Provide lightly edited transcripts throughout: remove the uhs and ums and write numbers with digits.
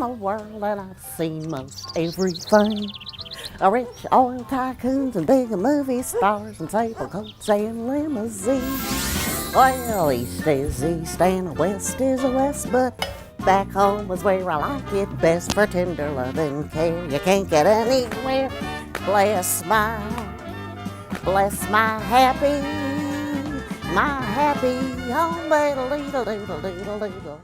the world and I've seen most everything. Rich oil tycoons and big movie stars and table coats and limousines. Well, east is east and west is west, but back home is where I like it best for tender love and care. You can't get anywhere. Bless my happy home, little.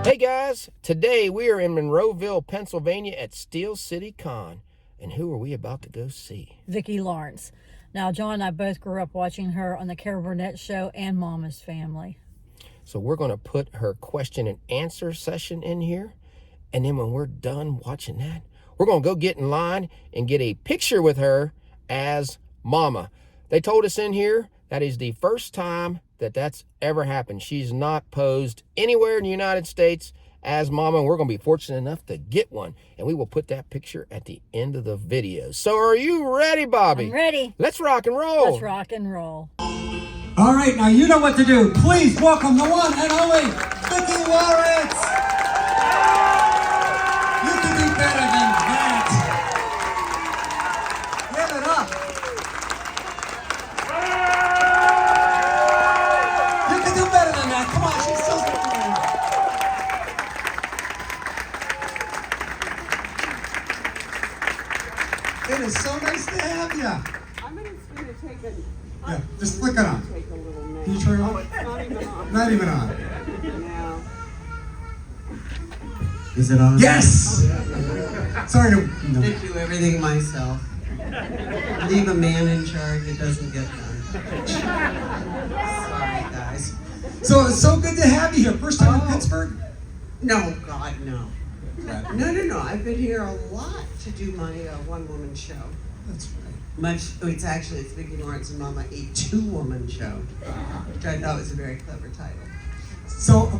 Hey guys, today we are in Monroeville, Pennsylvania at Steel City Con. And who are we about to go see? Vicki Lawrence. Now, John and I both grew up watching her on the Caril Burnett show and Mama's Family. So we're going to put her question and answer session in here. And then when we're done watching that, we're going to go get in line and get a picture with her as Mama. They told us in here that is the first time that that's ever happened. She's not posed anywhere in the United States as Mama, and we're going to be fortunate enough to get one. And we will put that picture at the end of the video. So are you ready, Bobby? I'm ready. Let's rock and roll. Let's rock and roll. All right, now you know what to do. Please welcome the one and only Vicki Lawrence. You can do better than that. Give it up. You can do better than that. Come on, she's so good. It is so nice to have you. I'm going to take a... Yeah, just flick it on. Take a little nap. Can you turn it on? It's not even on. Not even on. Now. Is it on? Yes! Sorry to... No. I do everything myself. Leave a man in charge, it doesn't get done. Sorry, guys. So it's so good to have you here. First time in Pittsburgh? No, God, no. No. I've been here a lot to do my one-woman show. That's right. It's Vicki Lawrence and Mama, a two-woman show, which I thought was a very clever title. So,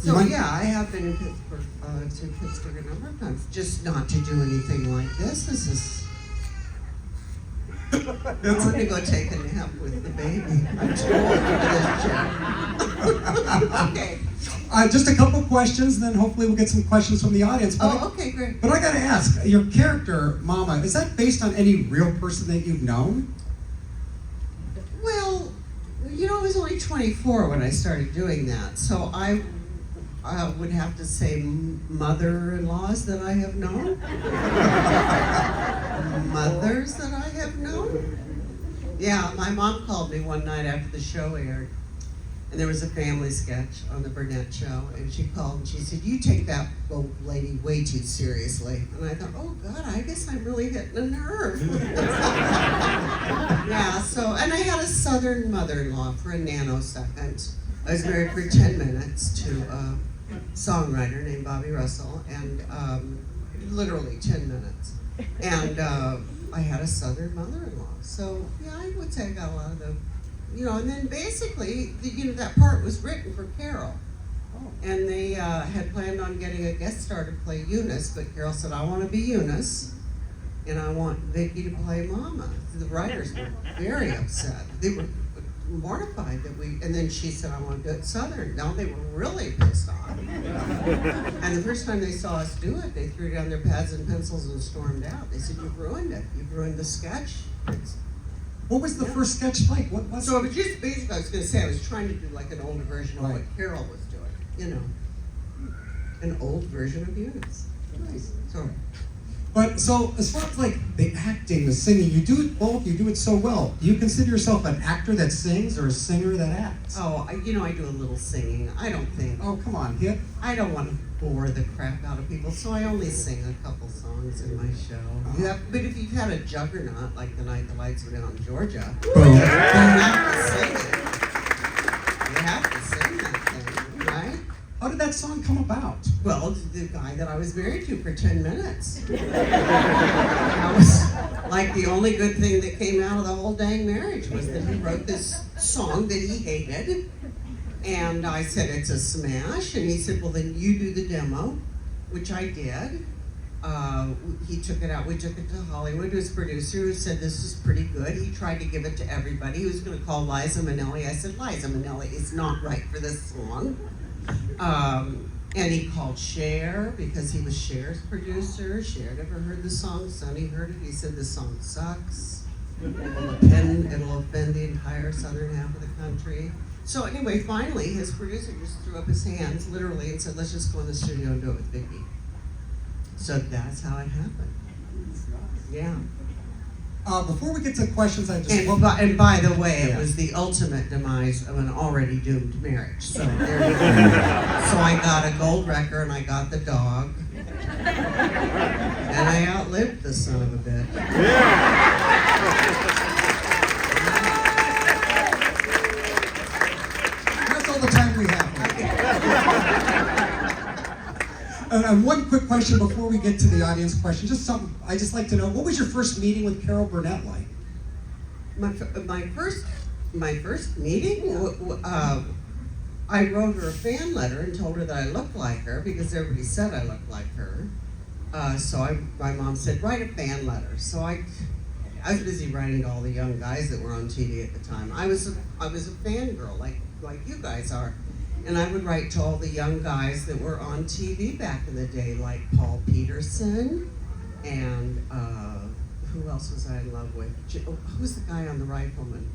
Yeah, I have been in Pittsburgh, to Pittsburgh a number of times, just not to do anything like this. This is... I'm going to go take a nap with the baby. I'm too old for this job. Okay. Just a couple questions, and then hopefully we'll get some questions from the audience. But Okay, great. But I got to ask, your character, Mama, is that based on any real person that you've known? Well, I was only 24 when I started doing that, so I would have to say mother-in-laws that I have known. Mothers that I have known. Yeah, my mom called me one night after the show aired, and there was a family sketch on the Burnett show, and she called and she said, "You take that old lady way too seriously." And I thought, oh God, I guess I'm really hitting a nerve. Yeah, and I had a Southern mother-in-law for a nanosecond. I was married for 10 minutes to a songwriter named Bobby Russell, and literally 10 minutes. And I had a Southern mother-in-law. So, yeah, I would say I got a lot of the, and then basically, that part was written for Caril. And they had planned on getting a guest star to play Eunice, but Caril said, I want to be Eunice, and I want Vicki to play Mama. The writers were very upset. They were mortified that and then she said, I want to do it Southern. Now they were really pissed off. And the first time they saw us do it, they threw down their pads and pencils and stormed out. They said, you've ruined it. You've ruined the sketch. What was the first sketch like? What was So it was just basically, I was going to say, I was trying to do like an older version of what Caril was doing. An old version of Eunice. Nice. Sorry. But so, as far as like the acting, the singing, you do it both, you do it so well. Do you consider yourself an actor that sings or a singer that acts? Oh, I do a little singing. I don't think. Oh, come on, hit. I don't want to bore the crap out of people, so I only sing a couple songs in my show. But if you've had a juggernaut, like The Night the Lights Were Down in Georgia, Boom. you have to sing it. You have to sing that thing, right? How did that song come about? Well, the guy that I was married to for 10 minutes. I Like the only good thing that came out of the whole dang marriage was that he wrote this song that he hated. And I said, it's a smash. And he said, well, then you do the demo, which I did. He took it out. We took it to Hollywood to his producer, who said this is pretty good. He tried to give it to everybody. He was going to call Liza Minnelli. I said, Liza Minnelli is not right for this song. And he called Cher because he was Cher's producer. Cher never heard the song. Sonny heard it. He said the song sucks. It'll offend the entire southern half of the country. So anyway, finally, his producer just threw up his hands, literally, and said, let's just go in the studio and do it with Vicki. So that's how it happened. Yeah. Before we get to questions, I just and by the way, it was the ultimate demise of an already doomed marriage. So there you go. So I got a gold record and I got the dog. And I outlived the son of a bitch. That's all the time we have. And one quick question before we get to the audience question. Just something I just like to know. What was your first meeting with Caril Burnett like? My first meeting. I wrote her a fan letter and told her that I looked like her because everybody said I looked like her. My mom said, write a fan letter. So I was busy writing to all the young guys that were on TV at the time. I was a fangirl like you guys are. And I would write to all the young guys that were on TV back in the day, like Paul Peterson, and who else was I in love with? Who's the guy on the Rifleman?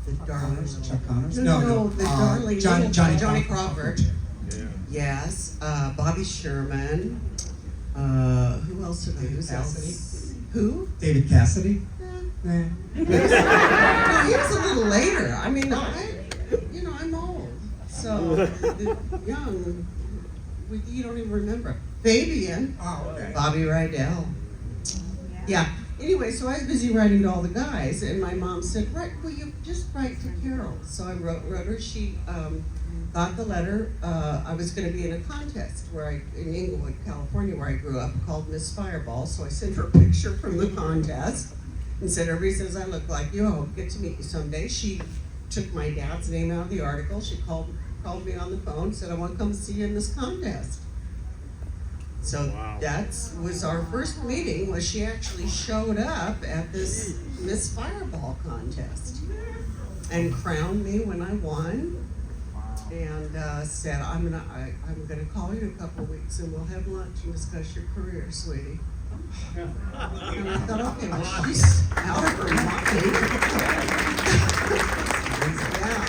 The darling. Chuck Connors? No, the darling. Johnny Crawford. Yeah. Yes, Bobby Sherman. Who else did I use? Cassidy. Who? David Cassidy? No, he was a little later. I mean, I'm old. So, young, you don't even remember. Fabian, okay. Bobby Rydell. Yeah. Anyway, so I was busy writing to all the guys, and my mom said, will you just write to Caril? So I wrote her. She got the letter. I was going to be in a contest in Inglewood, California, where I grew up, called Miss Fireball. So I sent her a picture from the contest and said, everybody says I look like you. I hope to get to meet you someday. She took my dad's name out of the article. She called me on the phone, said, I want to come see you in this contest. So that was our first meeting, was she actually showed up at this Miss Fireball contest and crowned me when I won, and said, I'm gonna call you in a couple of weeks and we'll have lunch and discuss your career, sweetie. And I thought, okay, well, she's out of her mind. Yeah,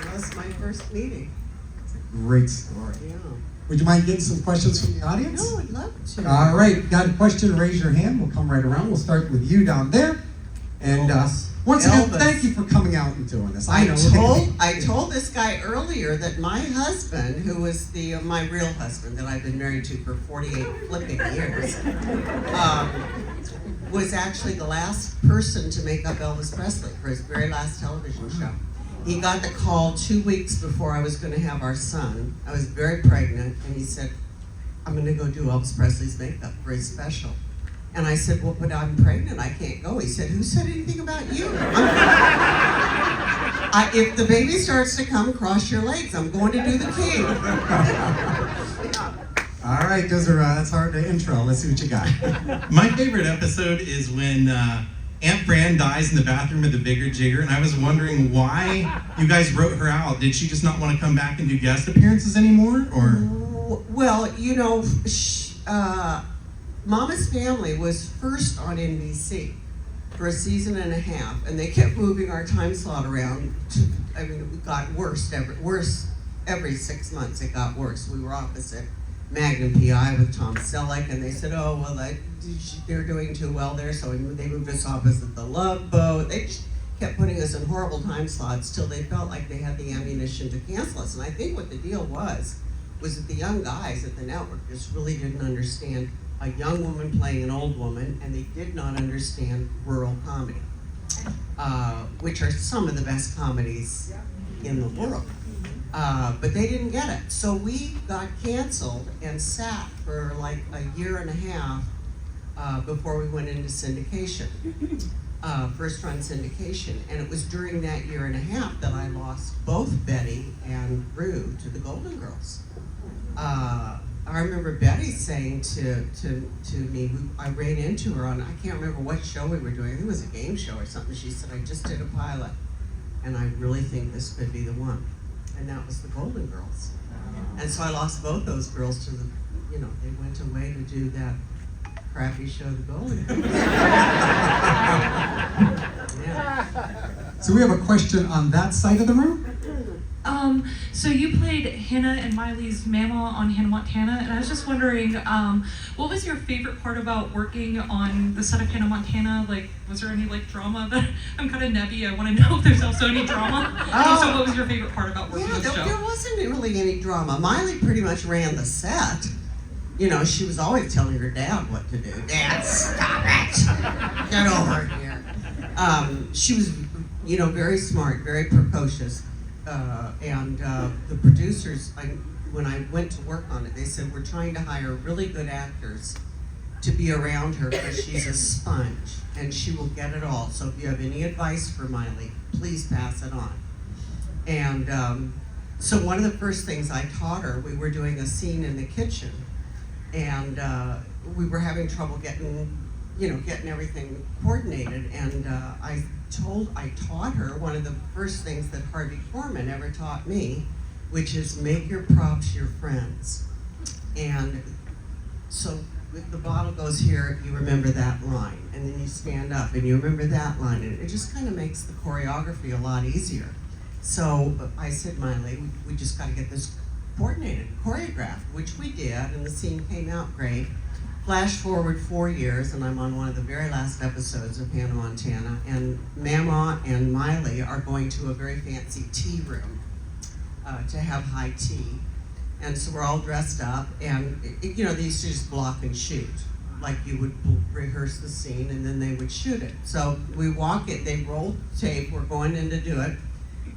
that was my first meeting. Great story. Yeah. Would you mind getting some questions from the audience? No, I'd love to. All right, got a question? Raise your hand. We'll come right around. We'll start with you down there. And once again, Elvis. thank you for coming out and doing this. I told this guy earlier that my husband, who was my real husband that I've been married to for 48 flipping years, was actually the last person to make up Elvis Presley for his very last television show. He got the call 2 weeks before I was going to have our son. I was very pregnant, and he said, I'm going to go do Elvis Presley's makeup for his special. And I said, well, but I'm pregnant, I can't go. He said, who said anything about you? If the baby starts to come, cross your legs. I'm going to do the king. All right, that's hard to intro. Let's see what you got. My favorite episode is when Aunt Fran dies in the bathroom of the Bigger Jigger, and I was wondering why you guys wrote her out. Did she just not want to come back and do guest appearances anymore, or? Well, Mama's Family was first on NBC for a season and a half, and they kept moving our time slot around. It got worse every 6 months. It got worse. We were opposite Magnum PI with Tom Selleck, and they said, oh, well, they're doing too well there, so they moved us opposite the Love Boat. They just kept putting us in horrible time slots till they felt like they had the ammunition to cancel us. And I think what the deal was that the young guys at the network just really didn't understand a young woman playing an old woman, and they did not understand rural comedy, which are some of the best comedies in the world. But they didn't get it. So we got canceled and sat for like a year and a half before we went into syndication, first run syndication. And it was during that year and a half that I lost both Betty and Rue to the Golden Girls. I remember Betty saying to me, I ran into her on, I can't remember what show we were doing, I think it was a game show or something. She said, I just did a pilot, and I really think this could be the one. And that was the Golden Girls. And so I lost both those girls to the, they went away to do that crappy show, The Golden Girls. Yeah. So we have a question on that side of the room. So you played Hannah and Miley's Mama on Hannah Montana, and I was just wondering, what was your favorite part about working on the set of Hannah Montana? Like, was there any drama? That I'm kind of nebby. I want to know if there's also any drama. So what was your favorite part about working on the show? There wasn't really any drama. Miley pretty much ran the set. She was always telling her dad what to do. Dad, stop it! Get over here. She was, very smart, very precocious. And the producers, when I went to work on it, they said, we're trying to hire really good actors to be around her because she's a sponge and she will get it all. So if you have any advice for Miley, please pass it on. And so one of the first things I taught her, we were doing a scene in the kitchen, and we were having trouble getting everything coordinated. And I taught her one of the first things that Harvey Korman ever taught me, which is make your props your friends. And so if the bottle goes here, you remember that line, and then you stand up and you remember that line, and it just kind of makes the choreography a lot easier. So I said, Miley, we just got to get this coordinated, choreographed, which we did, and the scene came out great. Flash forward 4 years, and I'm on one of the very last episodes of Hannah Montana, and Mama and Miley are going to a very fancy tea room to have high tea. And so we're all dressed up, and they used to just block and shoot. Like you would rehearse the scene, and then they would shoot it. So we walk it, they roll tape, we're going in to do it,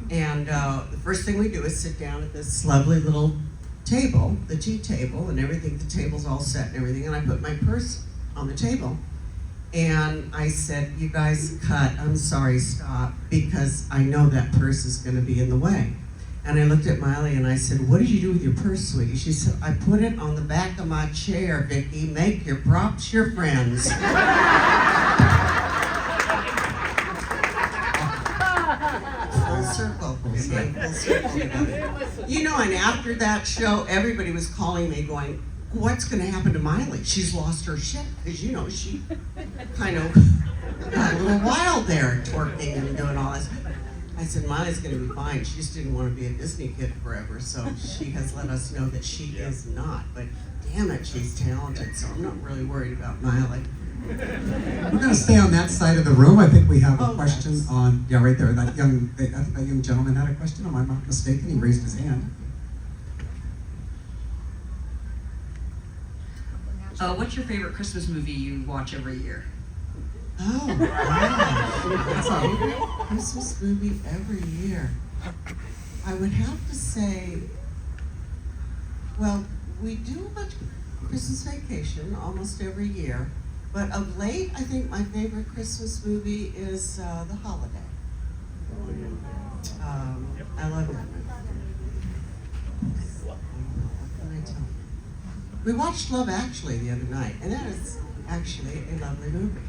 and the first thing we do is sit down at this lovely little table, the tea table, and everything, the table's all set and everything, and I put my purse on the table, and I said, you guys cut, I'm sorry, stop, because I know that purse is gonna be in the way. And I looked at Miley and I said, what did you do with your purse, sweetie? She said, I put it on the back of my chair, Vicki, make your props your friends. Full circle. Okay, full circle. And after that show, everybody was calling me going, what's going to happen to Miley? She's lost her shit. Because, she kind of got a little wild there, twerking and doing all this. I said, Miley's going to be fine. She just didn't want to be a Disney kid forever. So she has let us know that she is not. But damn it, she's talented. So I'm not really worried about Miley. We're going to stay on that side of the room. I think we have a question on, right there. I think that young gentleman had a question. Am I not mistaken? He raised his hand. What's your favorite Christmas movie you watch every year? Oh, wow. That's a favorite Christmas movie every year. I would have to say, well, we do a Christmas Vacation almost every year, but of late, I think my favorite Christmas movie is The Holiday. I love that movie. What can I tell you? We watched Love Actually the other night, and that is actually a lovely movie.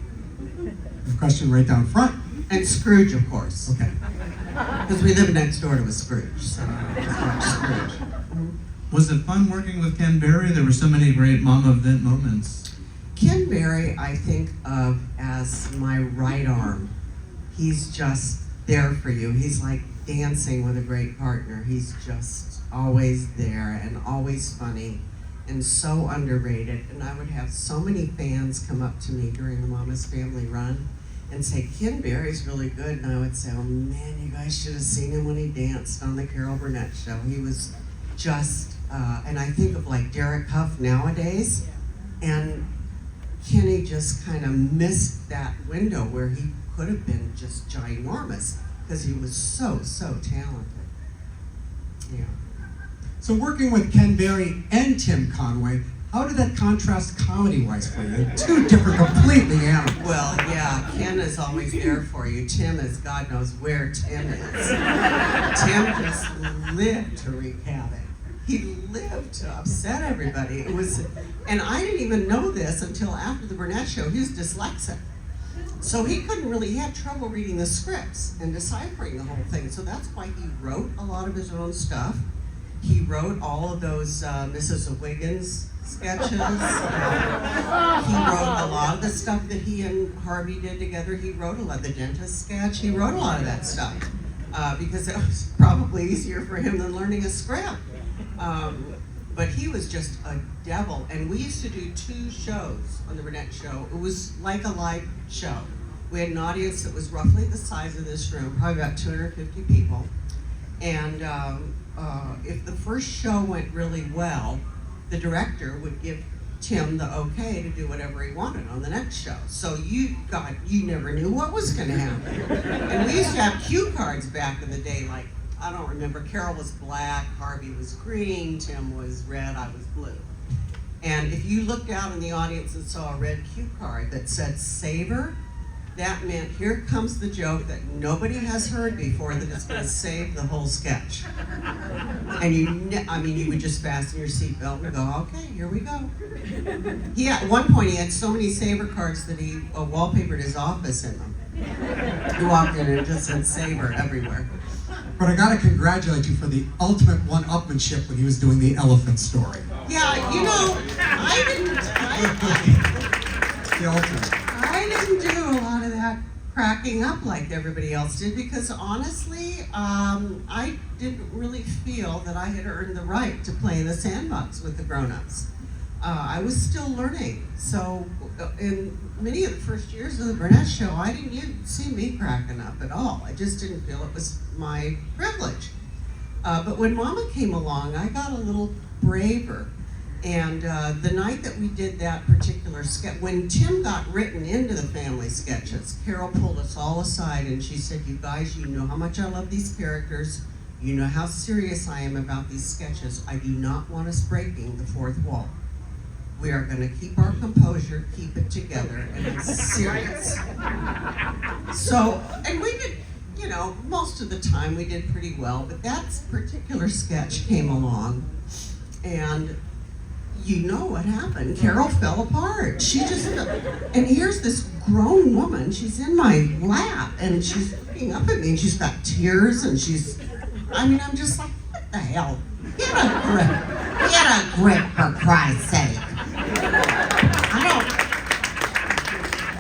A question right down front. And Scrooge, of course. Okay. Because we live next door to a Scrooge, so Scrooge. Was it fun working with Ken Berry? There were so many great mama event moments. Ken Berry, I think of as my right arm. He's just there for you. He's like dancing with a great partner. He's just always there and always funny and so underrated. And I would have so many fans come up to me during the Mama's Family run and say, Ken Berry's really good. And I would say, oh man, you guys should have seen him when he danced on the Caril Burnett show. He was just, and I think of like Derek Huff nowadays, and Kenny just kind of missed that window where he could have been just ginormous because he was so talented. Yeah. So working with Ken Berry and Tim Conway, How did that contrast comedy-wise for you? Two different, completely animals. Well, yeah, Ken is always there for you. Tim is, God knows where Tim is. Tim just lived to wreak havoc. He lived to upset everybody. It was, and I didn't even know this until after the Burnett show. He was dyslexic. So he couldn't really, he had trouble reading the scripts and deciphering the whole thing. So that's why he wrote a lot of his own stuff. He wrote all of those Mrs. Wiggins sketches. He wrote a lot of the stuff that he and Harvey did together. He wrote a lot of the dentist sketch. He wrote a lot of that stuff because it was probably easier for him than learning a script. But he was just a devil. And we used to do 2 shows on the Burnett show. It was like a live show. We had an audience that was roughly the size of this room, probably about 250 people. And if the first show went really well, the director would give Tim the okay to do whatever he wanted on the next show. So you never knew what was going to happen. And we used to have cue cards back in the day, like, I don't remember, Caril was black, Harvey was green, Tim was red, I was blue. And if you looked out in the audience and saw a red cue card that said savor, that meant here comes the joke that nobody has heard before that is going to save the whole sketch. And you would just fasten your seatbelt and go, okay, here we go. At one point he had so many savor cards that he wallpapered his office in them. He walked in and it just said savor everywhere. But I gotta congratulate you for the ultimate one-upmanship when he was doing the elephant story. Yeah, The ultimate. I didn't do a lot of that cracking up like everybody else did because honestly, I didn't really feel that I had earned the right to play in the sandbox with the grown-ups. I was still learning. So in many of the first years of the Burnett show, you didn't see me cracking up at all. I just didn't feel it was my privilege. But when Mama came along, I got a little braver. And the night that we did that particular sketch, when Tim got written into the family sketches, Caril pulled us all aside and she said, you guys, you know how much I love these characters. You know how serious I am about these sketches. I do not want us breaking the fourth wall. We are going to keep our composure, keep it together, and be serious. So, and we did, most of the time we did pretty well, but that particular sketch came along, and you know what happened. Caril fell apart. And here's this grown woman, she's in my lap, and she's looking up at me, and she's got tears, and I'm just like, what the hell? Get a grip, for Christ's sake.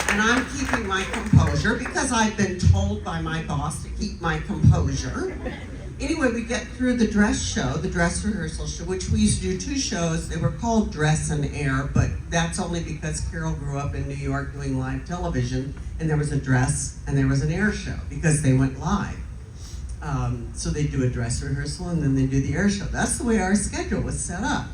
And I'm keeping my composure because I've been told by my boss to keep my composure. Anyway, we get through the dress show, the dress rehearsal show, which we used to do 2 shows. They were called Dress and Air, but that's only because Caril grew up in New York doing live television, and there was a dress and there was an air show because they went live. So they do a dress rehearsal and then they do the air show. That's the way our schedule was set up.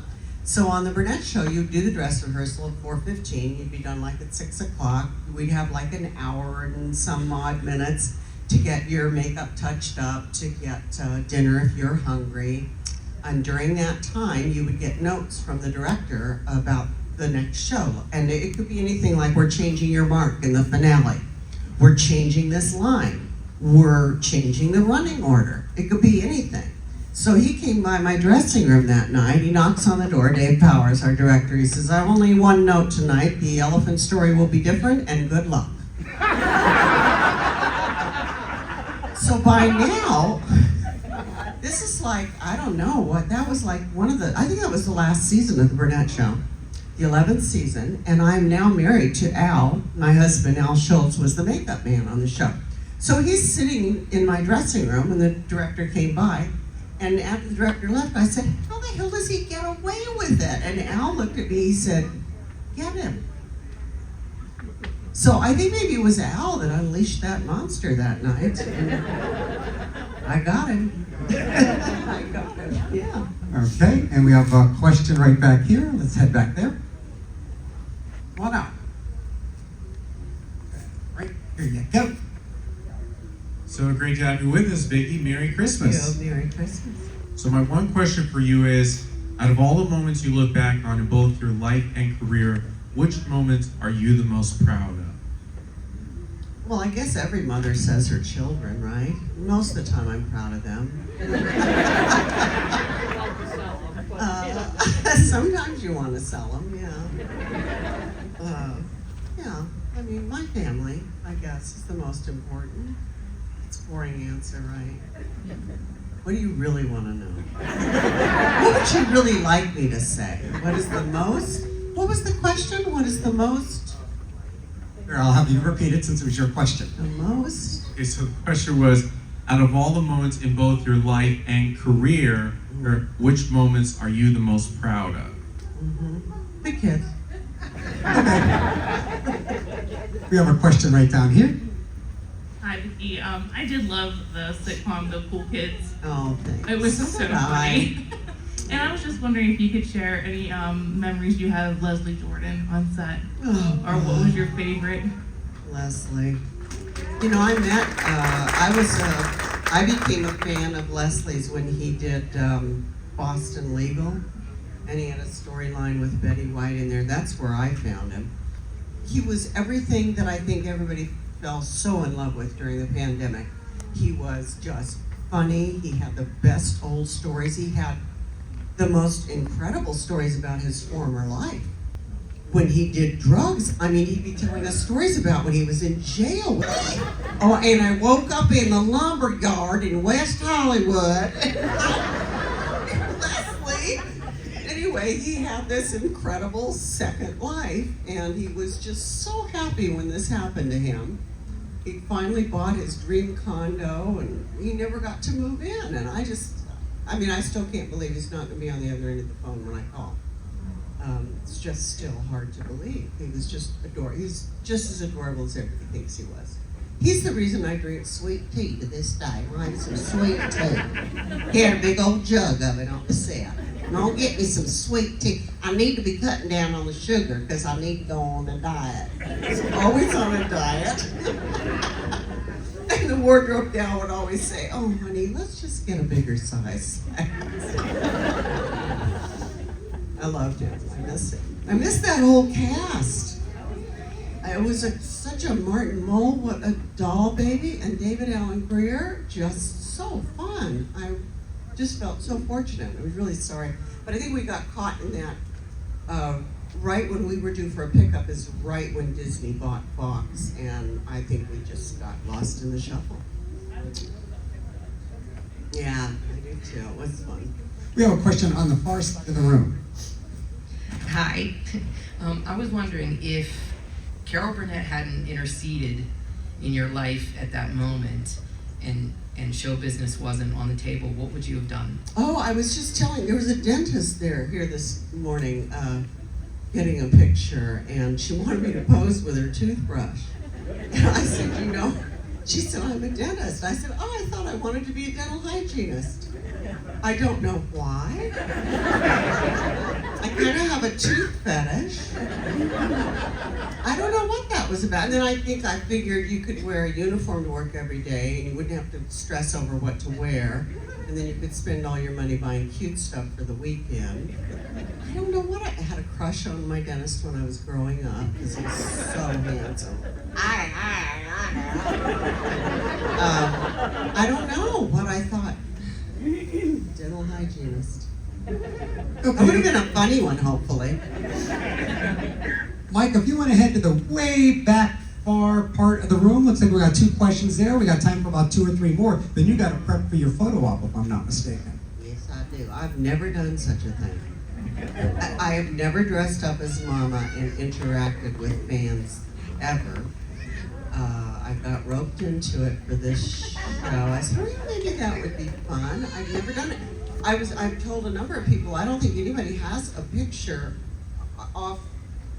So on the Burnett show, you'd do the dress rehearsal at 4:15. You'd be done like at 6 o'clock. We'd have like an hour and some odd minutes to get your makeup touched up, to get dinner if you're hungry. And during that time, you would get notes from the director about the next show. And it could be anything like, we're changing your mark in the finale. We're changing this line. We're changing the running order. It could be anything. So he came by my dressing room that night. He knocks on the door, Dave Powers, our director. He says, I have only one note tonight. The elephant story will be different, and good luck. So by now, this is like, I don't know what, that was like I think that was the last season of the Burnett show, the 11th season, and I'm now married to Al. My husband, Al Schultz, was the makeup man on the show. So he's sitting in my dressing room, and the director came by, and after the director left, I said, how the hell does he get away with it? And Al looked at me, he said, get him. So I think maybe it was Al that unleashed that monster that night. And I got him. I got him, yeah. Okay, and we have a question right back here. Let's head back there. Come on out. Right, here you go. So great to have you with us, Vicki. Merry Christmas. Merry Christmas. So my one question for you is, Out of all the moments you look back on in both your life and career, which moments are you the most proud of? Well, I guess every mother says her children, right? Most of the time I'm proud of them. Sometimes you want to sell them, yeah. Yeah, I mean, my family, I guess, is the most important. It's a boring answer, right? What do you really want to know? What would you really like me to say? What is the most? What was the question? What is the most? Here, I'll have you repeat it since it was your question. The most? Okay, so the question was, out of all the moments in both your life and career, which moments are you the most proud of? The kids. We have a question right down here. Hi, Vicki. I did love the sitcom, The Cool Kids. Oh, thanks. It was so did funny. And I was just wondering if you could share any memories you have of Leslie Jordan on set, or what was your favorite? Leslie. You know, I became a fan of Leslie's when he did Boston Legal, and he had a storyline with Betty White in there. That's where I found him. He was everything that I think everybody fell so in love with during the pandemic. He was just funny. He had the best old stories. He had the most incredible stories about his former life. When he did drugs, I mean, he'd be telling us stories about when he was in jail. Oh, and I woke up in the lumber yard in West Hollywood. Leslie. Anyway, he had this incredible second life, and he was just so happy when this happened to him. He finally bought his dream condo, and he never got to move in. And I still can't believe he's not going to be on the other end of the phone when I call. It's just still hard to believe. He was just adorable. He's just as adorable as everybody thinks he was. He's the reason I drink sweet tea to this day, right? Some sweet tea. He had a big old jug of it on the set. Don't get me some sweet tea. I need to be cutting down on the sugar because I need to go on a diet. He's always on a diet. And the wardrobe gal would always say, "Oh, honey, let's just get a bigger size." I loved him. I miss him. I miss that whole cast. It was such a Martin Mull, what a doll baby, and David Allen Greer, just so fun. I just felt so fortunate. I was really sorry. But I think we got caught in that right when we were due for a pickup is right when Disney bought Fox, and I think we just got lost in the shuffle. Yeah, I do too. It was fun. We have a question on the far side of the room. Hi. I was wondering if Caril Burnett hadn't interceded in your life at that moment and show business wasn't on the table, what would you have done? Oh, I was just telling, there was a dentist here this morning getting a picture, and she wanted me to pose with her toothbrush. And I said, she said, I'm a dentist. I said, I thought I wanted to be a dental hygienist. I don't know why. I kind of have a tooth fetish. I don't know what that was about. And then I figured you could wear a uniform to work every day and you wouldn't have to stress over what to wear. And then you could spend all your money buying cute stuff for the weekend. I don't know what I had a crush on my dentist when I was growing up because he was so handsome. I don't know what I thought. Dental hygienist. That would have been a funny one, hopefully. Mike, if you want to head to the way back far part of the room, looks like we got 2 questions there. We got time for about 2 or 3 more. Then you got to prep for your photo op, if I'm not mistaken. Yes, I do. I've never done such a thing. I have never dressed up as Mama and interacted with fans ever. I got roped into it for this show. I said, well, maybe that would be fun. I've never done it. I've told a number of people, I don't think anybody has a picture off.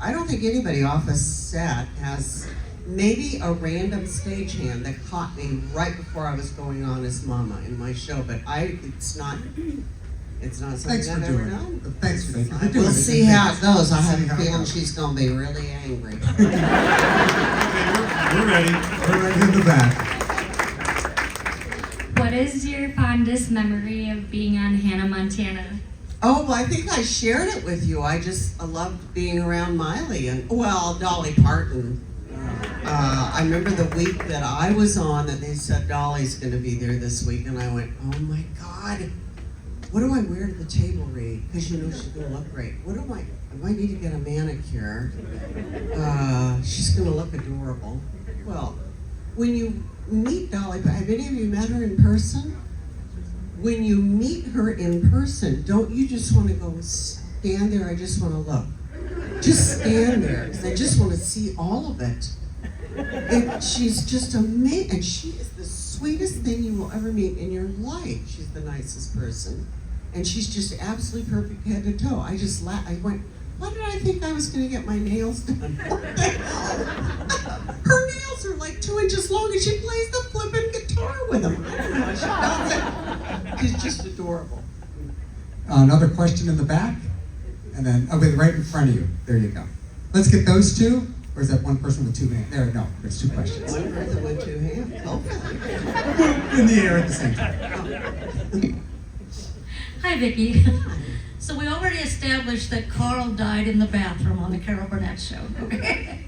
I don't think anybody off a set has maybe a random stagehand that caught me right before I was going on as Mama in my show, but it's not something I've ever done. Thanks for that. We'll see how it goes. I have a feeling she's going to be really angry. We're ready. We're right in the back. What is your fondest memory of being on Hannah Montana? Oh, well, I think I shared it with you. I loved being around Miley and, well, Dolly Parton. I remember the week that I was on that they said Dolly's going to be there this week, and I went, oh my God, what do I wear to the table read? Because you know she's going to look great. I might need to get a manicure. She's going to look adorable. Well, when you meet Dolly, have any of you met her in person? When you meet her in person, don't you just want to go stand there? I just want to look. Just stand there, because I just want to see all of it. And she's just amazing. And she is the sweetest thing you will ever meet in your life. She's the nicest person. And she's just absolutely perfect head to toe. I just laughed. I went, why did I think I was going to get my nails done? What the hell? Her nails are like 2 inches long, and she plays the flippin' guitar with them. I don't know how she does it. She's just adorable. Another question in the back, and then right in front of you. There you go. Let's get those two. Or is that one person with two hands? No, there's two questions. One person with 2 hands. Okay. In the air at the same time. Hi, Vicki. So we already established that Carl died in the bathroom on the Caril Burnett show. Okay?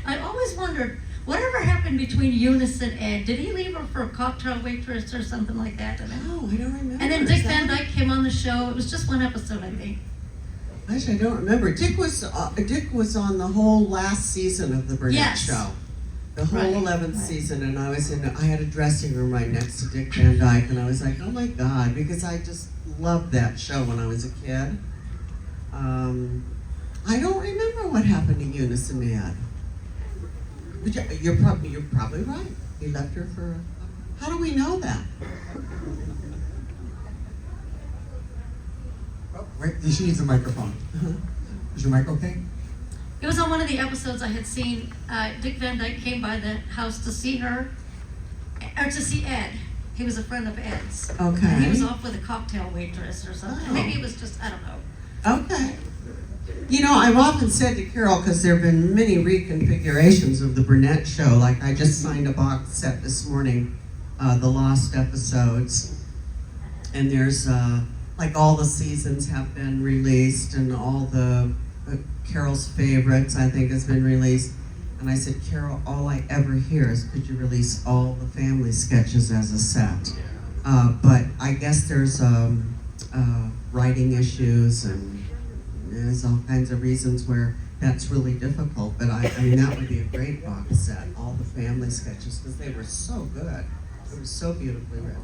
I always wondered, whatever happened between Eunice and Ed? Did he leave her for a cocktail waitress or something like that? No, I don't remember. And then Dick Van Dyke came on the show. It was just one episode, I think. Actually, I don't remember. Dick was on the whole last season of the Burnett show. The whole 11th season, and I had a dressing room right next to Dick Van Dyke, and I was like, oh my God, because I just loved that show when I was a kid. I don't remember what happened to Eunice and Ed. But you're probably right. He left her for how do we know that? Oh, wait, she needs a microphone. Is your mic okay? It was on one of the episodes I had seen. Dick Van Dyke came by the house to see her, or to see Ed. He was a friend of Ed's. Okay. And he was off with a cocktail waitress or something. Oh. Maybe it was just, I don't know. Okay. You know, I've often said to Carol, because there have been many reconfigurations of the Burnett show, like I just signed a box set this morning, the Lost episodes, and there's, like all the seasons have been released, and all the Carol's favorites, I think, has been released. And I said, Carol, all I ever hear is, could you release all the family sketches as a set? But I guess there's writing issues, and there's all kinds of reasons where that's really difficult. But I mean, that would be a great box set, all the family sketches, because they were so good. They were so beautifully written.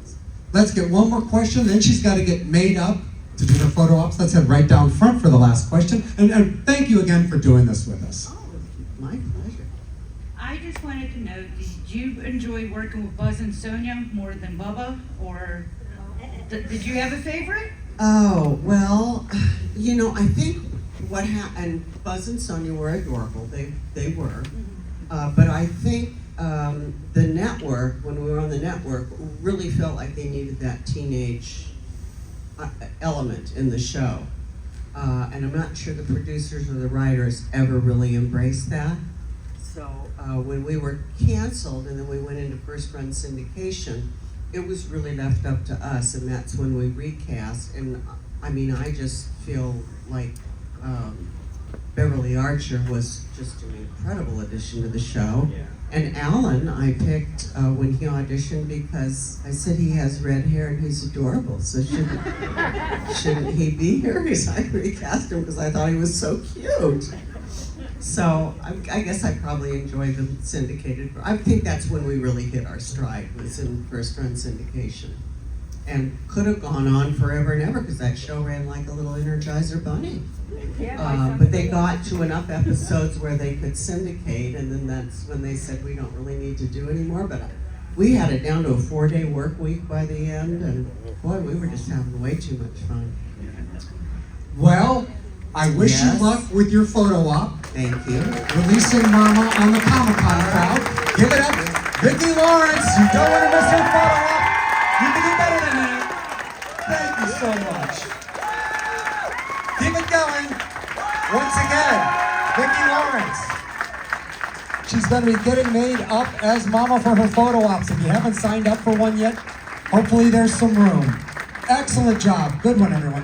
Let's get one more question, then she's got to get made up to do her photo ops. Let's head right down front for the last question. And thank you again for doing this with us. Oh, my pleasure. I just wanted to know, did you enjoy working with Buzz and Sonia more than Bubba? Or did you have a favorite? Oh, well, you know, I think what happened, Buzz and Sonia were adorable. They were. But I think the network, when we were on the network, really felt like they needed that teenage element in the show. And I'm not sure the producers or the writers ever really embraced that. So when we were canceled and then we went into first run syndication, it was really left up to us, and that's when we recast. And I mean, I just feel like Beverly Archer was just an incredible addition to the show. Yeah. And Alan, I picked when he auditioned because I said he has red hair and he's adorable, so shouldn't he be here? Because I recast him because I thought he was so cute. So I guess I probably enjoyed the syndicated. I think that's when we really hit our stride, was in first run syndication. And could have gone on forever and ever because that show ran like a little Energizer bunny. But they got to enough episodes where they could syndicate, and then that's when they said we don't really need to do anymore. But we had it down to a 4-day work week by the end, and boy, we were just having way too much fun. Well, I wish you luck with your photo op. Thank you. Releasing Mama on the Comic-Con crowd. Give it up, Vicki Lawrence. You don't want to miss your photo op. You can do better than that. Thank you so much. Keep it going. Once again, Vicki Lawrence. She's going to be getting made up as Mama for her photo ops. If you haven't signed up for one yet, hopefully there's some room. Excellent job. Good one, everyone.